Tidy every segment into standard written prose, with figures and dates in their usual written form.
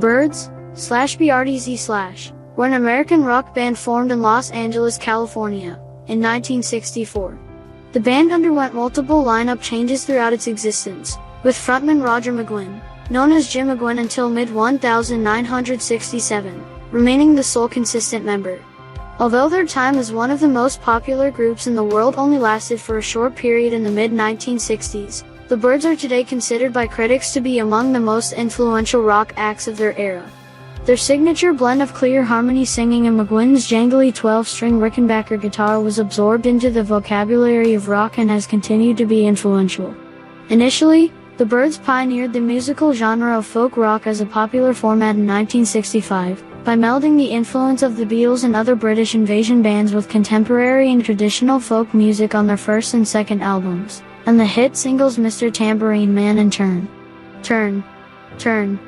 Byrds, /Byrds/ were an American rock band formed in Los Angeles, California, in 1964. The band underwent multiple lineup changes throughout its existence, with frontman Roger McGuinn, known as Jim McGuinn until mid-1967, remaining the sole consistent member. Although their time as one of the most popular groups in the world only lasted for a short period in the mid-1960s, the Byrds are today considered by critics to be among the most influential rock acts of their era. Their signature blend of clear harmony singing and McGuinn's jangly 12-string Rickenbacker guitar was absorbed into the vocabulary of rock and has continued to be influential. Initially, the Byrds pioneered the musical genre of folk rock as a popular format in 1965, by melding the influence of the Beatles and other British invasion bands with contemporary and traditional folk music on their first and second albums, and the hit singles Mr. Tambourine Man and Turn, Turn, Turn.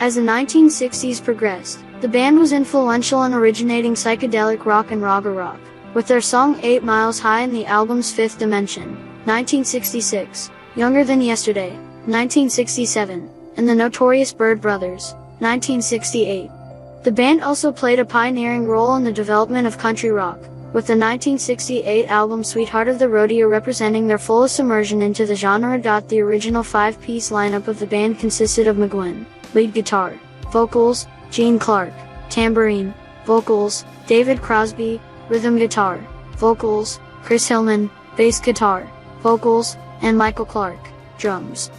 As the 1960s progressed, the band was influential in originating psychedelic rock and ragga rock, with their song 8 Miles High in the album's Fifth Dimension, 1966, Younger Than Yesterday, 1967, and the Notorious Byrd Brothers, 1968. The band also played a pioneering role in the development of country rock, with the 1968 album Sweetheart of the Rodeo representing their fullest immersion into the genre. The original 5-piece lineup of the band consisted of McGuinn, lead guitar, vocals, Gene Clark, tambourine, vocals, David Crosby, rhythm guitar, vocals, Chris Hillman, bass guitar, vocals, and Michael Clark, drums.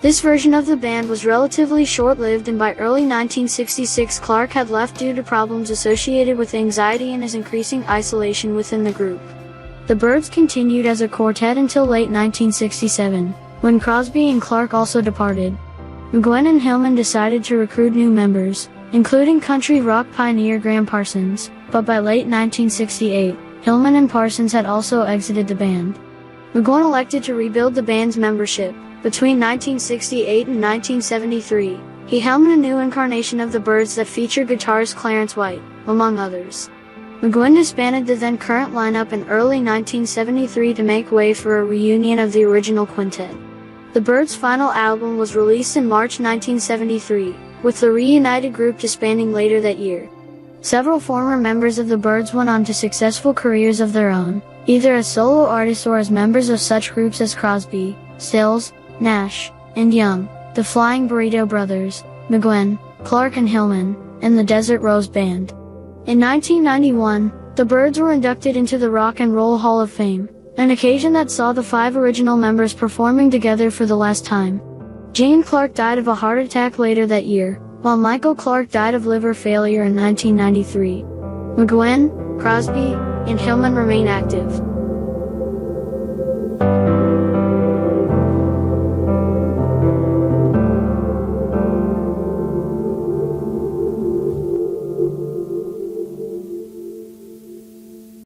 This version of the band was relatively short-lived, and by early 1966 Clark had left due to problems associated with anxiety and his increasing isolation within the group. The Byrds continued as a quartet until late 1967, when Crosby and Clark also departed. McGuinn and Hillman decided to recruit new members, including country rock pioneer Graham Parsons, but by late 1968, Hillman and Parsons had also exited the band. McGuinn elected to rebuild the band's membership. Between 1968 and 1973, he helmed a new incarnation of the Byrds that featured guitarist Clarence White, among others. McGuinn disbanded the then current lineup in early 1973 to make way for a reunion of the original quintet. The Byrds' final album was released in March 1973, with the reunited group disbanding later that year. Several former members of the Byrds went on to successful careers of their own, either as solo artists or as members of such groups as Crosby, Stills, Nash, and Young, the Flying Burrito Brothers, McGuinn, Clark and Hillman, and the Desert Rose Band. In 1991, the Byrds were inducted into the Rock and Roll Hall of Fame, an occasion that saw the 5 original members performing together for the last time. Gene Clark died of a heart attack later that year, while Michael Clark died of liver failure in 1993. McGuinn, Crosby, and Hillman remain active.